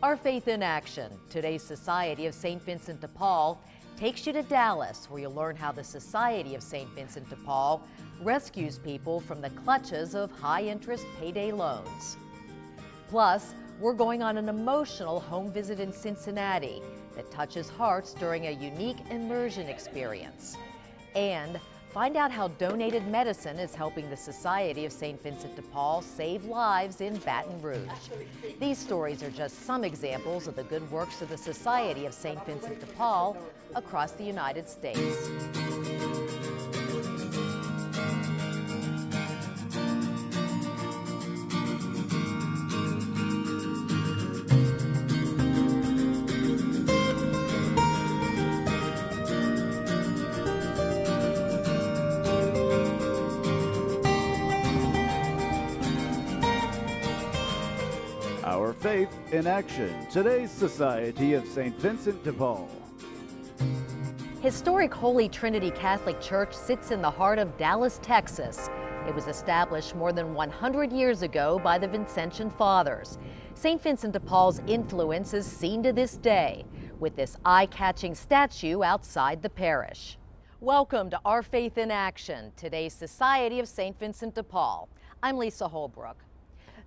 Our Faith in Action, today's Society of St. Vincent de Paul, takes you to Dallas, where you'll learn how the Society of St. Vincent de Paul rescues people from the clutches of high-interest payday loans. Plus, we're going on an emotional home visit in Cincinnati that touches hearts during a unique immersion experience. And find out how donated medicine is helping the Society of St. Vincent de Paul save lives in Baton Rouge. These stories are just some examples of the good works of the Society of St. Vincent de Paul across the United States. Our Faith in Action, today's Society of St. Vincent de Paul. Historic Holy Trinity Catholic Church sits in the heart of Dallas, Texas. It was established more than 100 years ago by the Vincentian Fathers. St. Vincent de Paul's influence is seen to this day, with this eye-catching statue outside the parish. Welcome to Our Faith in Action, today's Society of St. Vincent de Paul. I'm Lisa Holbrook.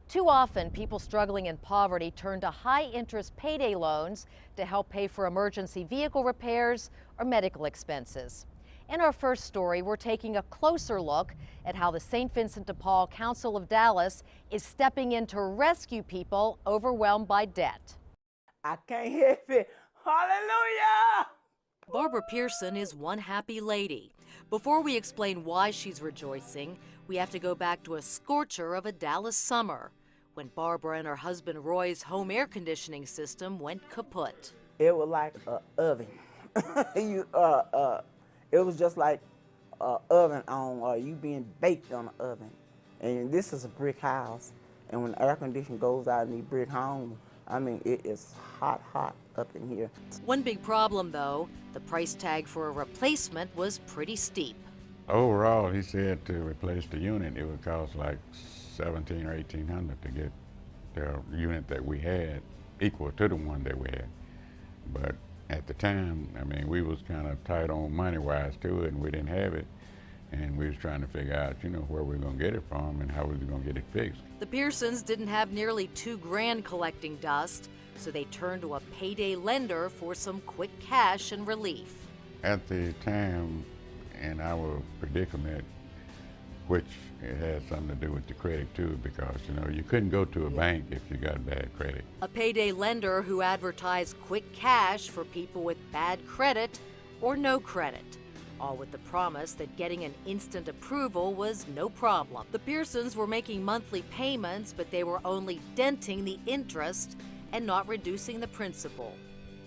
Too often, people struggling in poverty turn to high-interest payday loans to help pay for emergency vehicle repairs or medical expenses. In our first story, we're taking a closer look at how the St. Vincent de Paul Council of Dallas is stepping in to rescue people overwhelmed by debt. I can't hear it. Hallelujah! Barbara Pearson is one happy lady. Before we explain why she's rejoicing, we have to go back to a scorcher of a Dallas summer, when Barbara and her husband Roy's home air conditioning system went kaput. It was like an oven. It was just like an oven on, you being baked on an oven. And this is a brick house. And when the air conditioning goes out in the brick home, I mean, it is hot up in here. One big problem, though, the price tag for a replacement was pretty steep. Overall, he said to replace the unit, it would cost like $1,700 or $1,800 to get the unit that we had equal to the one that we had. But at the time, I mean, we was kind of tight on money-wise to it, and we didn't have it. And we was trying to figure out, where we were going to get it from and how we were going to get it fixed. The Pearsons didn't have nearly $2,000 collecting dust, so they turned to a payday lender for some quick cash and relief. At the time, in our predicament, which it had something to do with the credit too, because you couldn't go to a bank if you got bad credit. A payday lender who advertised quick cash for people with bad credit or no credit, all with the promise that getting an instant approval was no problem. The Pearsons were making monthly payments, but they were only denting the interest and not reducing the principal.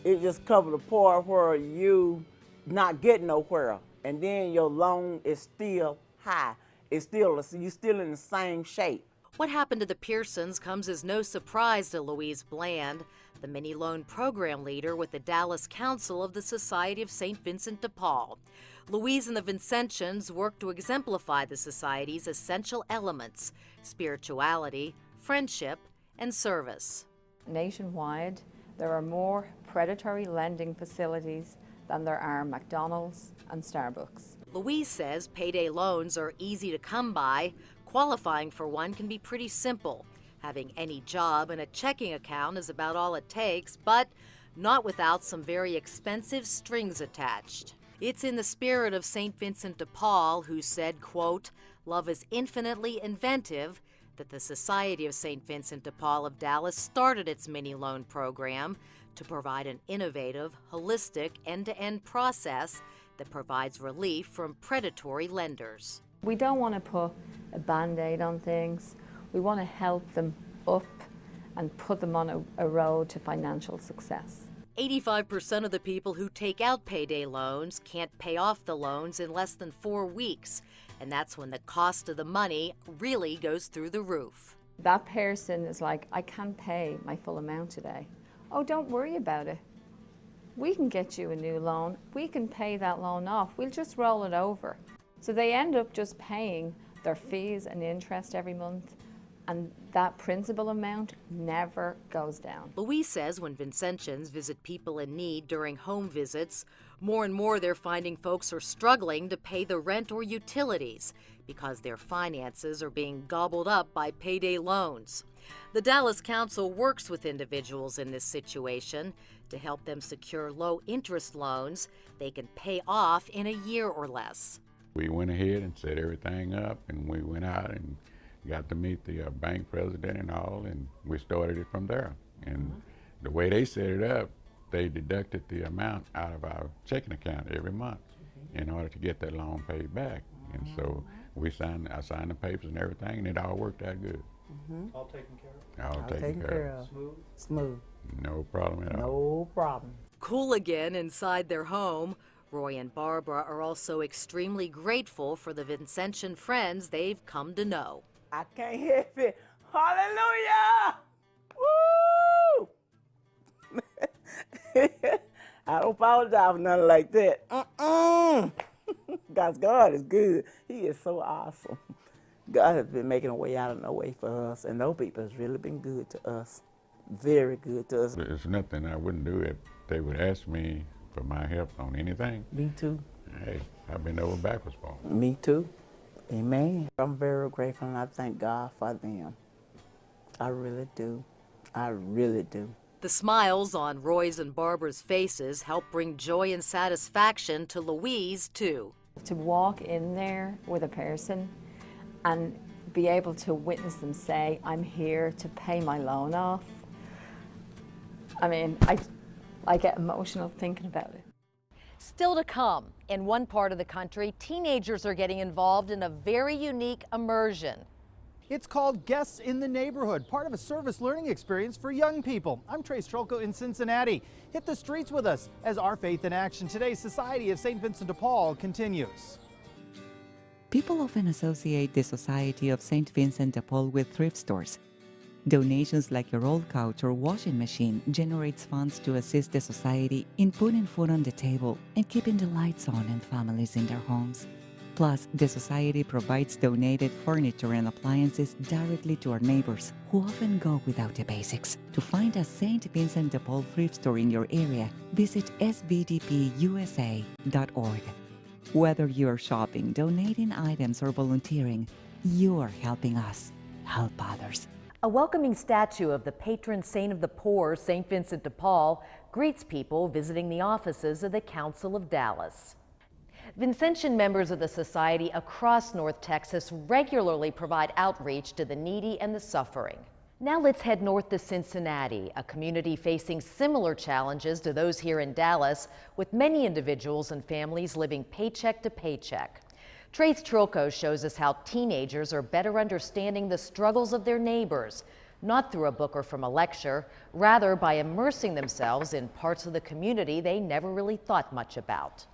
It just covered the part where you not getting nowhere, and then your loan is still high. You're still in the same shape. What happened to the Pearsons comes as no surprise to Louise Bland, the mini loan program leader with the Dallas Council of the Society of St. Vincent de Paul. Louise and the Vincentians work to exemplify the Society's essential elements: spirituality, friendship, and service. Nationwide, there are more predatory lending facilities than there are McDonald's and Starbucks. Louise says payday loans are easy to come by. Qualifying for one can be pretty simple. Having any job and a checking account is about all it takes, but not without some very expensive strings attached. It's in the spirit of St. Vincent de Paul, who said, quote, "Love is infinitely inventive," that the Society of St. Vincent de Paul of Dallas started its mini loan program to provide an innovative, holistic, end-to-end process that provides relief from predatory lenders. We don't want to put a Band-Aid on things. We want to help them up and put them on a road to financial success. 85% of the people who take out payday loans can't pay off the loans in less than 4 weeks, and that's when the cost of the money really goes through the roof. That person is like, I can't pay my full amount today. Oh, don't worry about it. We can get you a new loan. We can pay that loan off. We'll just roll it over. So they end up just paying their fees and interest every month, and that principal amount never goes down. Louise says when Vincentians visit people in need during home visits, more and more they're finding folks are struggling to pay the rent or utilities because their finances are being gobbled up by payday loans. The Dallas Council works with individuals in this situation to help them secure low-interest loans they can pay off in a year or less. We went ahead and set everything up, and we went out and got to meet the bank president and all, and we started it from there. And the way they set it up, they deducted the amount out of our checking account every month in order to get that loan paid back. And so I signed the papers and everything, and it all worked out good. All taken care of? All taken care of. Smooth? Smooth. No problem at all. No problem. Cool again inside their home, Roy and Barbara are also extremely grateful for the Vincentian friends they've come to know. I can't help it. Hallelujah! Woo! I don't apologize for nothing like that. God is good. He is so awesome. God has been making a way out of no way for us, and those people has really been good to us. Very good to us. There's nothing I wouldn't do if they would ask me for my help on anything. Me too. Hey, I've been over backwards for them. Me too. Amen. I'm very grateful, and I thank God for them. I really do. I really do. The smiles on Roy's and Barbara's faces help bring joy and satisfaction to Louise, too. To walk in there with a person and be able to witness them say, I'm here to pay my loan off. I mean, I get emotional thinking about it. Still to come, in one part of the country, teenagers are getting involved in a very unique immersion. It's called Guests in the Neighborhood, part of a service learning experience for young people. I'm Trace Trolko in Cincinnati. Hit the streets with us as Our Faith in Action, today's Society of St. Vincent de Paul continues. People often associate the Society of St. Vincent de Paul with thrift stores. Donations like your old couch or washing machine generates funds to assist the society in putting food on the table and keeping the lights on and families in their homes. Plus, the society provides donated furniture and appliances directly to our neighbors who often go without the basics. To find a St. Vincent de Paul thrift store in your area, visit svdpusa.org. Whether you're shopping, donating items, or volunteering, you are helping us help others. A welcoming statue of the patron saint of the poor, St. Vincent de Paul, greets people visiting the offices of the Council of Dallas. Vincentian members of the society across North Texas regularly provide outreach to the needy and the suffering. Now let's head north to Cincinnati, a community facing similar challenges to those here in Dallas, with many individuals and families living paycheck to paycheck. Trace Trolko shows us how teenagers are better understanding the struggles of their neighbors, not through a book or from a lecture, rather by immersing themselves in parts of the community they never really thought much about.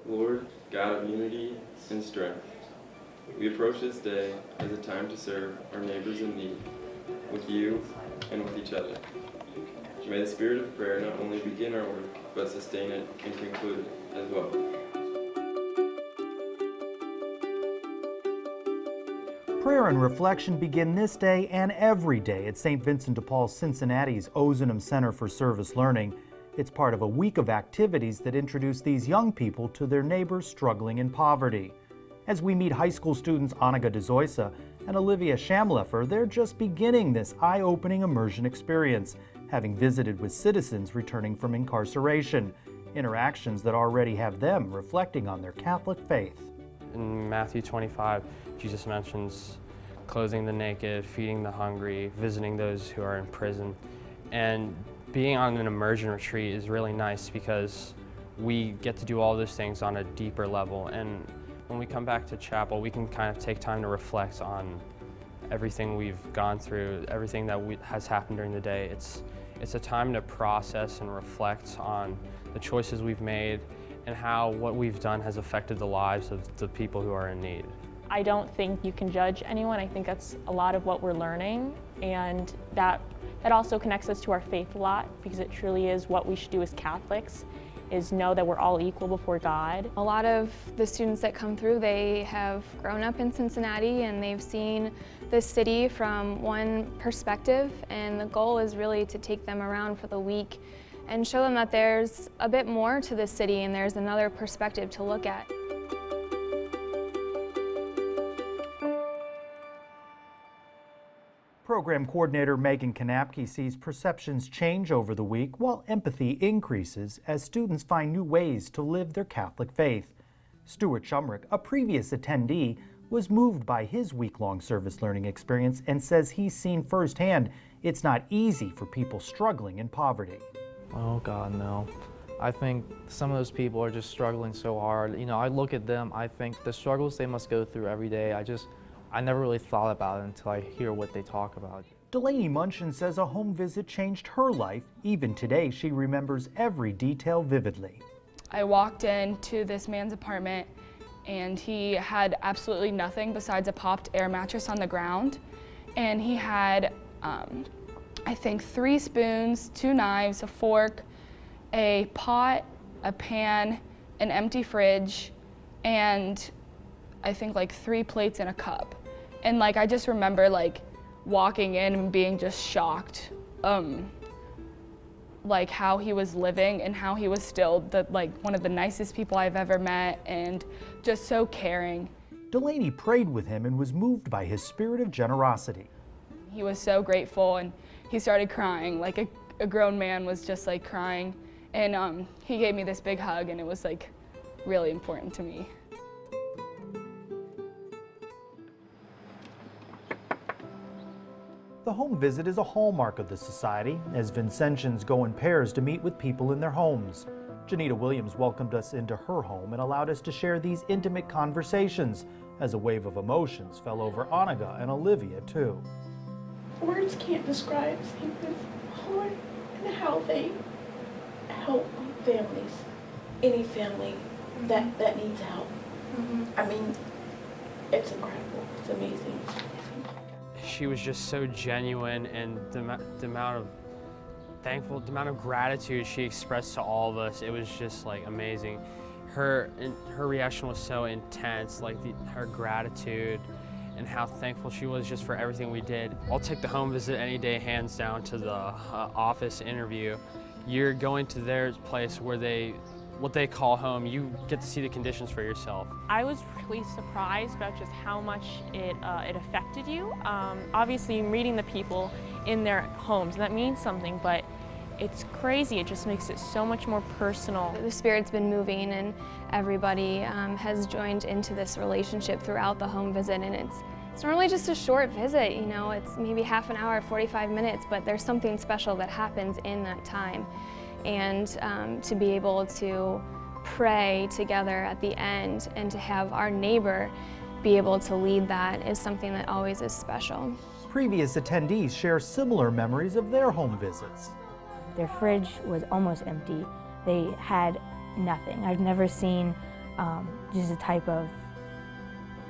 Lord, God of unity and strength, we approach this day as a time to serve our neighbors in need, with you and with each other. May the spirit of prayer not only begin our work, but sustain it and conclude it as well. Prayer and reflection begin this day and every day at St. Vincent de Paul Cincinnati's Ozanam Center for Service Learning. It's part of a week of activities that introduce these young people to their neighbors struggling in poverty. As we meet high school students Annika de Zoysa and Olivia Shamleffer, they're just beginning this eye-opening immersion experience, having visited with citizens returning from incarceration, interactions that already have them reflecting on their Catholic faith. In Matthew 25, Jesus mentions clothing the naked, feeding the hungry, visiting those who are in prison. And being on an immersion retreat is really nice because we get to do all those things on a deeper level. And when we come back to chapel, we can kind of take time to reflect on everything we've gone through, everything that has happened during the day. It's a time to process and reflect on the choices we've made and how what we've done has affected the lives of the people who are in need. I don't think you can judge anyone. I think that's a lot of what we're learning, and that also connects us to our faith a lot, because it truly is what we should do as Catholics. is know that we're all equal before God. A lot of the students that come through, they have grown up in Cincinnati and they've seen this city from one perspective, and the goal is really to take them around for the week and show them that there's a bit more to the city and there's another perspective to look at. Program Coordinator Megan Kanapke sees perceptions change over the week while empathy increases as students find new ways to live their Catholic faith. Stuart Shumrick, a previous attendee, was moved by his week-long service learning experience and says he's seen firsthand it's not easy for people struggling in poverty. Oh God, no. I think some of those people are just struggling so hard. You know, I look at them, I think the struggles they must go through every day, I never really thought about it until I hear what they talk about. Delaney Munchin says a home visit changed her life. Even today, she remembers every detail vividly. I walked into this man's apartment and he had absolutely nothing besides a popped air mattress on the ground. And he had, I think, 3 spoons, 2 knives, a fork, a pot, a pan, an empty fridge, and I think like 3 plates and a cup. And like, I just remember like walking in and being just shocked, like how he was living and how he was still one of the nicest people I've ever met and just so caring. Delaney prayed with him and was moved by his spirit of generosity. He was so grateful and he started crying, like a grown man was just like crying. And he gave me this big hug and it was like really important to me. The home visit is a hallmark of the society, as Vincentians go in pairs to meet with people in their homes. Janita Williams welcomed us into her home and allowed us to share these intimate conversations, as a wave of emotions fell over Annika and Olivia, too. Words can't describe St. Vincent's heart and how they help families, any family that needs help. I mean, it's incredible, it's amazing. She was just so genuine, and the amount of gratitude she expressed to all of us, it was just like amazing. Her reaction was so intense, like her gratitude and how thankful she was just for everything we did. I'll take the home visit any day, hands down, to the office interview. You're going to their place where what they call home. You get to see the conditions for yourself. I was really surprised about just how much it affected you. Obviously, reading the people in their homes, and that means something, but it's crazy. It just makes it so much more personal. The Spirit's been moving and everybody has joined into this relationship throughout the home visit, and it's normally just a short visit, you know, it's maybe half an hour, 45 minutes, but there's something special that happens in that time. And to be able to pray together at the end and to have our neighbor be able to lead that is something that always is special. Previous attendees share similar memories of their home visits. Their fridge was almost empty. They had nothing. I've never seen just a type of,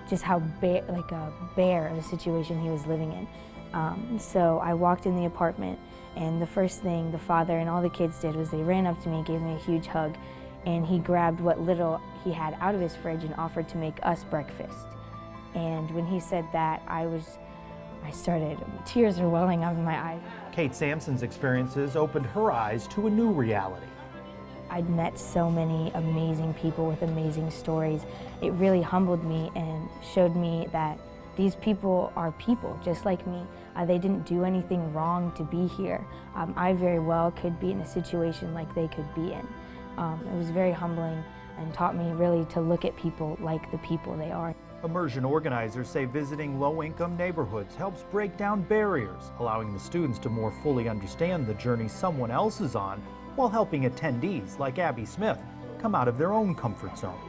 just how bare of a situation he was living in. So I walked in the apartment, and the first thing the father and all the kids did was they ran up to me, gave me a huge hug, and he grabbed what little he had out of his fridge and offered to make us breakfast. And when he said that, tears were welling up in my eyes. Kate Sampson's experiences opened her eyes to a new reality. I'd met so many amazing people with amazing stories. It really humbled me and showed me that these people are people just like me. They didn't do anything wrong to be here. I very well could be in a situation like they could be in. It was very humbling and taught me really to look at people like the people they are. Immersion organizers say visiting low-income neighborhoods helps break down barriers, allowing the students to more fully understand the journey someone else is on, while helping attendees like Abby Smith come out of their own comfort zones.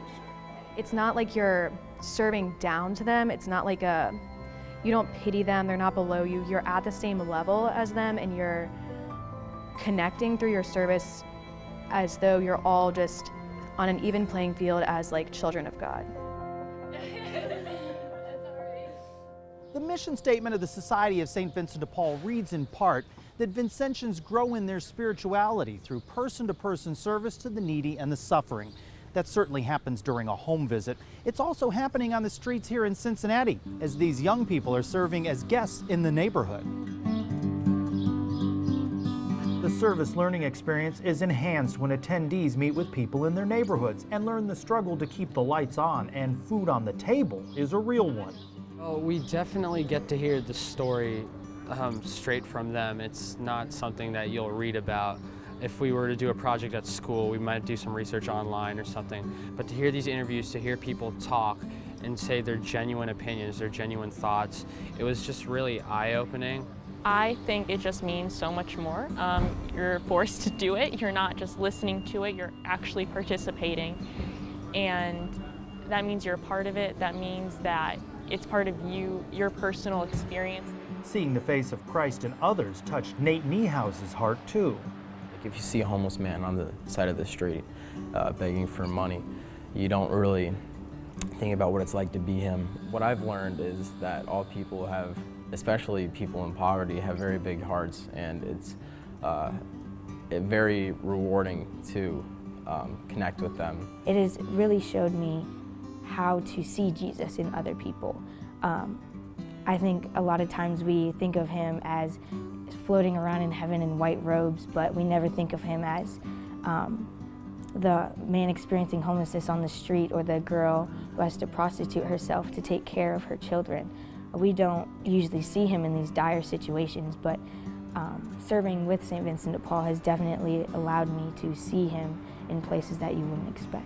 It's not like you're serving down to them. It's not like you don't pity them, they're not below you. You're at the same level as them, and you're connecting through your service as though you're all just on an even playing field as like children of God. The mission statement of the Society of St. Vincent de Paul reads in part, that Vincentians grow in their spirituality through person-to-person service to the needy and the suffering. That certainly happens during a home visit. It's also happening on the streets here in Cincinnati as these young people are serving as guests in the neighborhood. The service learning experience is enhanced when attendees meet with people in their neighborhoods and learn the struggle to keep the lights on and food on the table is a real one. Well, we definitely get to hear the story straight from them. It's not something that you'll read about. If we were to do a project at school, we might do some research online or something. But to hear these interviews, to hear people talk and say their genuine opinions, their genuine thoughts, it was just really eye-opening. I think it just means so much more. You're forced to do it. You're not just listening to it, you're actually participating. And that means you're a part of it. That means that it's part of you, your personal experience. Seeing the face of Christ in others touched Nate Niehouse's heart too. If you see a homeless man on the side of the street begging for money, you don't really think about what it's like to be him. What I've learned is that all people have, especially people in poverty, have very big hearts, and it's very rewarding to connect with them. It has really showed me how to see Jesus in other people. I think a lot of times we think of him as floating around in heaven in white robes, but we never think of him as the man experiencing homelessness on the street or the girl who has to prostitute herself to take care of her children. We don't usually see him in these dire situations, but serving with St. Vincent de Paul has definitely allowed me to see him in places that you wouldn't expect.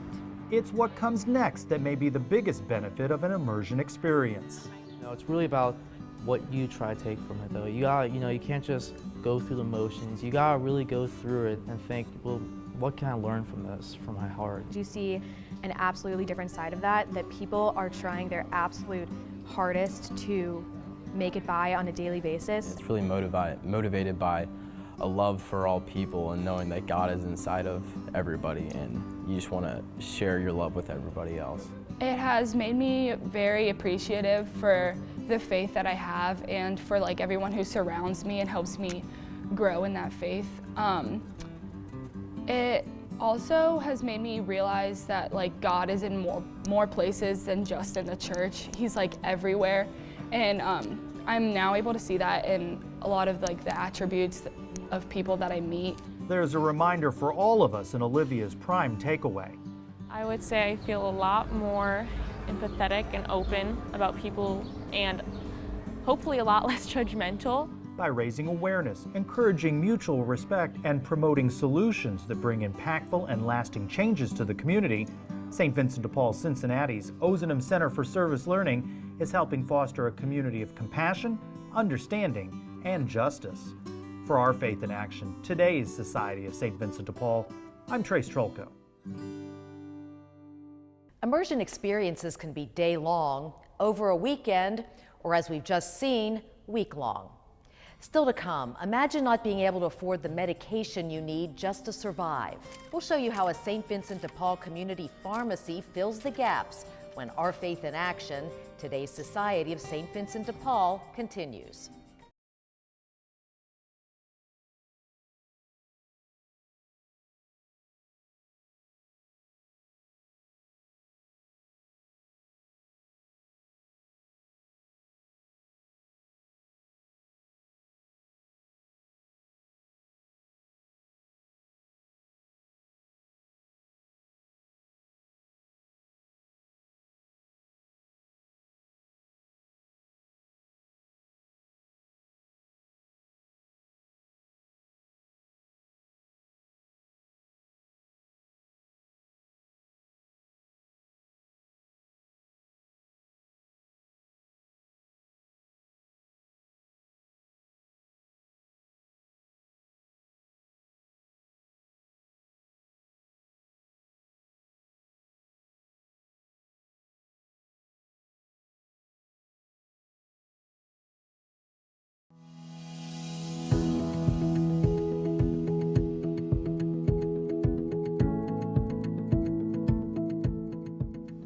It's what comes next that may be the biggest benefit of an immersion experience. You know, it's really about what you try to take from it, though. You gotta, you can't just go through the motions. You gotta really go through it and think, well, what can I learn from this, from my heart? You see an absolutely different side of that people are trying their absolute hardest to make it by on a daily basis. It's really motivated by a love for all people and knowing that God is inside of everybody, and you just want to share your love with everybody else. It has made me very appreciative for the faith that I have and for everyone who surrounds me and helps me grow in that faith. It also has made me realize that God is in more places than just in the church. He's everywhere, and I'm now able to see that in a lot of the attributes of people that I meet. There's a reminder for all of us in Olivia's prime takeaway. I would say I feel a lot more empathetic and open about people, and hopefully a lot less judgmental. By raising awareness, encouraging mutual respect, and promoting solutions that bring impactful and lasting changes to the community, St. Vincent de Paul Cincinnati's Ozanam Center for Service Learning is helping foster a community of compassion, understanding, and justice. For Our Faith in Action, today's Society of St. Vincent de Paul, I'm Trace Trolko. Immersion experiences can be day-long, over a weekend, or as we've just seen, week-long. Still to come, imagine not being able to afford the medication you need just to survive. We'll show you how a St. Vincent de Paul community pharmacy fills the gaps when Our Faith in Action, today's Society of St. Vincent de Paul, continues.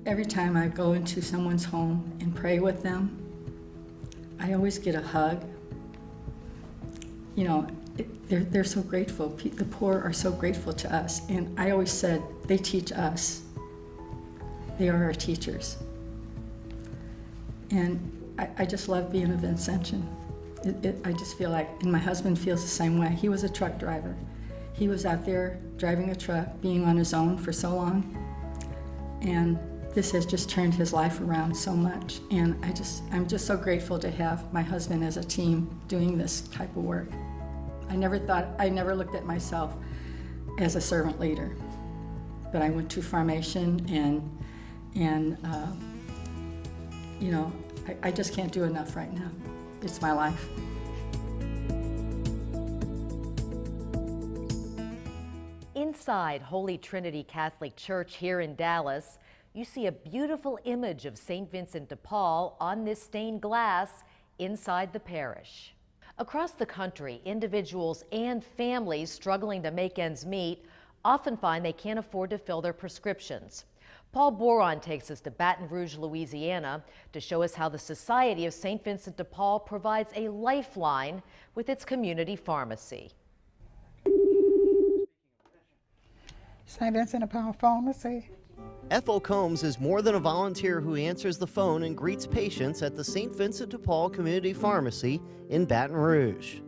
Every time I go into someone's home and pray with them, I always get a hug. they're so grateful. The poor are so grateful to us. And I always said, they teach us. They are our teachers. And I just love being a Vincentian. I just feel like, and my husband feels the same way. He was a truck driver. He was out there driving a truck, being on his own for so long. And this has just turned his life around so much. And I'm just so grateful to have my husband as a team doing this type of work. I never looked at myself as a servant leader. But I went to formation and you know, I just can't do enough right now. It's my life. Inside Holy Trinity Catholic Church here in Dallas, you see a beautiful image of St. Vincent de Paul on this stained glass inside the parish. Across the country, individuals and families struggling to make ends meet often find they can't afford to fill their prescriptions. Paul Boron takes us to Baton Rouge, Louisiana, to show us how the Society of St. Vincent de Paul provides a lifeline with its community pharmacy. St. Vincent de Paul Pharmacy. Ethel Combs is more than a volunteer who answers the phone and greets patients at the St. Vincent de Paul Community Pharmacy in Baton Rouge.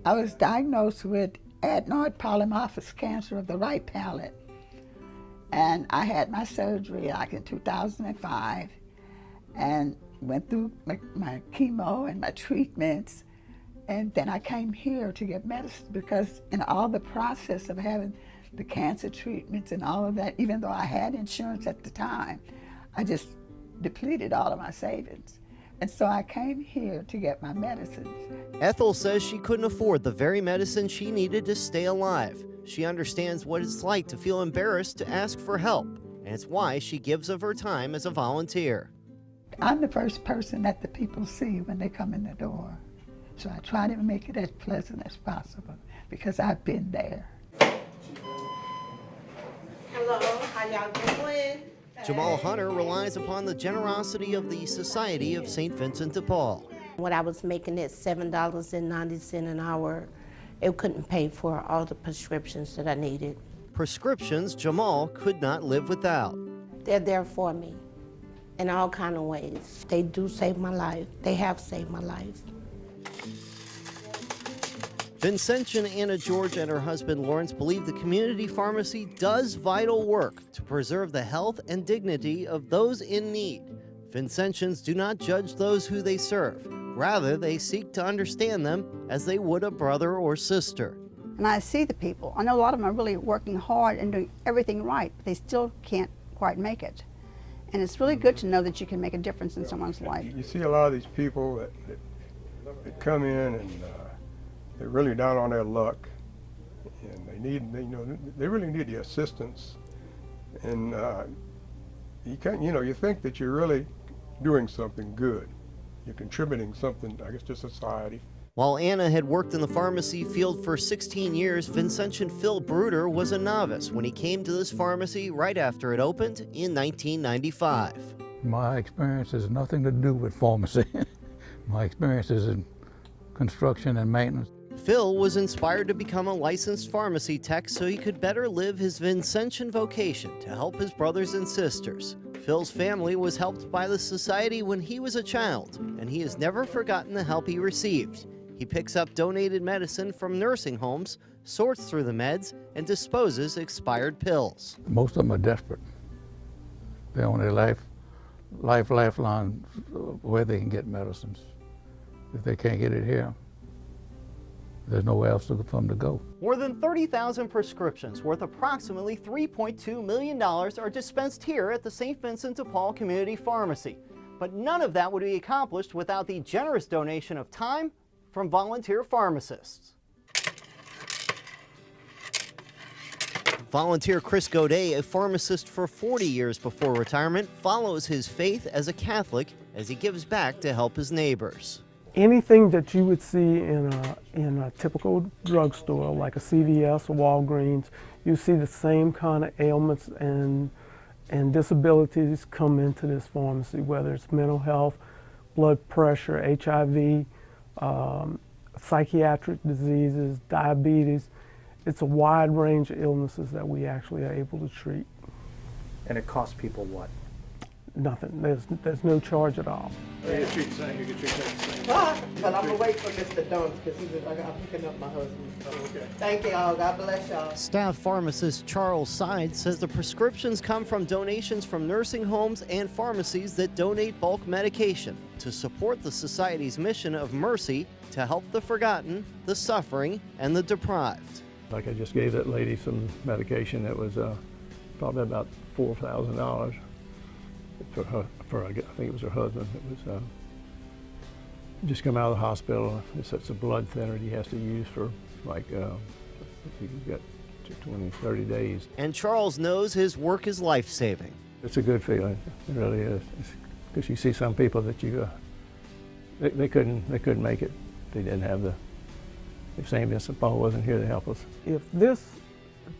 I was diagnosed with adenoid polymorphous cancer of the right palate. And I had my surgery like in 2005 and went through my chemo and my treatments. And then I came here to get medicine because in all the process of having the cancer treatments and all of that, even though I had insurance at the time, I just depleted all of my savings. And so I came here to get my medicines. Ethel says she couldn't afford the very medicine she needed to stay alive. She understands what it's like to feel embarrassed to ask for help, and it's why she gives of her time as a volunteer. I'm the first person that the people see when they come in the door. So I try to make it as pleasant as possible because I've been there. Hello, how y'all doing? Jamal Hunter relies upon the generosity of the Society of St. Vincent de Paul. When I was making it $7.90 an hour, it couldn't pay for all the prescriptions that I needed. Prescriptions Jamal could not live without. They're there for me in all kinds of ways. They do save my life. They have saved my life. Vincentian Anna George and her husband Lawrence believe the community pharmacy does vital work to preserve the health and dignity of those in need. Vincentians do not judge those who they serve. Rather, they seek to understand them as they would a brother or sister. And I see the people. I know a lot of them are really working hard and doing everything right, but they still can't quite make it. And it's really good to know that you can make a difference in someone's life. You see a lot of these people that come in and they're really down on their luck, and they really need the assistance. And you think that you're really doing something good. You're contributing something, I guess, to society. While Anna had worked in the pharmacy field for 16 years, Vincentian Phil Bruder was a novice when he came to this pharmacy right after it opened in 1995. My experience has nothing to do with pharmacy. My experience is in construction and maintenance. Phil was inspired to become a licensed pharmacy tech so he could better live his Vincentian vocation to help his brothers and sisters. Phil's family was helped by the society when he was a child, and he has never forgotten the help he received. He picks up donated medicine from nursing homes, sorts through the meds, and disposes expired pills. Most of them are desperate. They're on their lifeline where they can get medicines. If they can't get it here, there's nowhere else for them to go. More than 30,000 prescriptions worth approximately $3.2 million are dispensed here at the St. Vincent de Paul Community Pharmacy. But none of that would be accomplished without the generous donation of time from volunteer pharmacists. Volunteer Chris Godet, a pharmacist for 40 years before retirement, follows his faith as a Catholic as he gives back to help his neighbors. Anything that you would see in a typical drugstore, like a CVS or Walgreens, you see the same kind of ailments and disabilities come into this pharmacy, whether it's mental health, blood pressure, HIV, psychiatric diseases, diabetes. It's a wide range of illnesses that we actually are able to treat. And it costs people what? Nothing. There's no charge at all. You get treated the same. You get treated the same. But I'm gonna wait for Mr. Dunn because I'm picking up my husband. So. Okay. Thank you all. God bless y'all. Staff pharmacist Charles Side says the prescriptions come from donations from nursing homes and pharmacies that donate bulk medication to support the Society's mission of mercy to help the forgotten, the suffering, and the deprived. Like I just gave that lady some medication that was probably about $4,000 for I think it was her husband. It was just come out of the hospital. It's a blood thinner he has to use for like he's got 20, 30 days. And Charles knows his work is life-saving. It's a good feeling. It really is. Because you see some people that they couldn't make it. They didn't have if St. Vincent de Paul wasn't here to help us. If this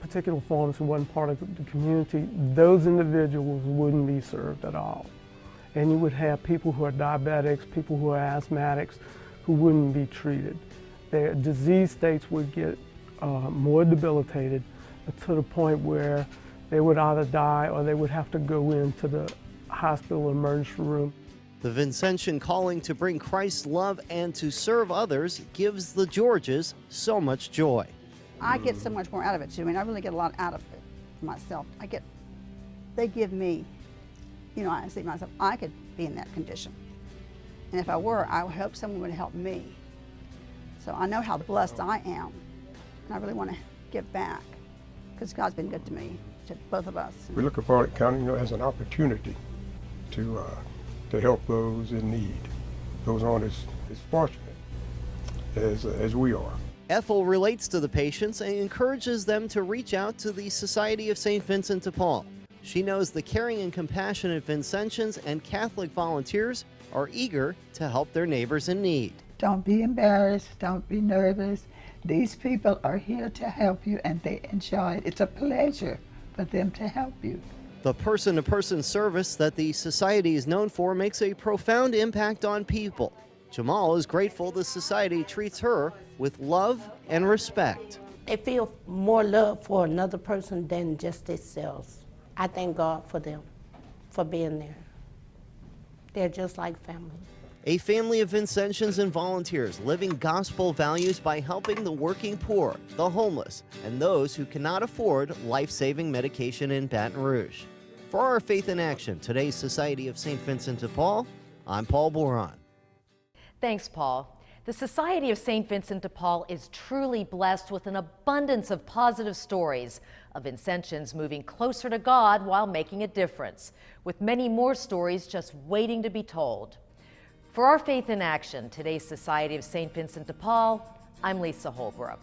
particular pharmacy wasn't part of the community, those individuals wouldn't be served at all. And you would have people who are diabetics, people who are asthmatics, who wouldn't be treated. Their disease states would get more debilitated to the point where they would either die or they would have to go into the hospital emergency room. The Vincentian calling to bring Christ's love and to serve others gives the Georges so much joy. I get so much more out of it too. I mean, I really get a lot out of it for myself. They give me, you know, I see myself, I could be in that condition. And if I were, I would hope someone would help me. So I know how blessed I am. And I really want to give back because God's been good to me, to both of us. We look upon it county, you know, as an opportunity to help those in need. Those aren't as fortunate as we are. Ethel relates to the patients and encourages them to reach out to the Society of St. Vincent de Paul. She knows the caring and compassionate Vincentians and Catholic volunteers are eager to help their neighbors in need. Don't be embarrassed, don't be nervous. These people are here to help you and they enjoy it. It's a pleasure for them to help you. The person-to-person service that the Society is known for makes a profound impact on people. Jamal is grateful the Society treats her with love and respect. They feel more love for another person than just themselves. I thank God for them, for being there. They're just like family. A family of Vincentians and volunteers living gospel values by helping the working poor, the homeless, and those who cannot afford life-saving medication in Baton Rouge. For our Faith in Action, today's Society of St. Vincent de Paul, I'm Paul Boron. Thanks, Paul. The Society of St. Vincent de Paul is truly blessed with an abundance of positive stories of Vincentians moving closer to God while making a difference, with many more stories just waiting to be told. For our Faith in Action, today's Society of St. Vincent de Paul, I'm Lisa Holbrook.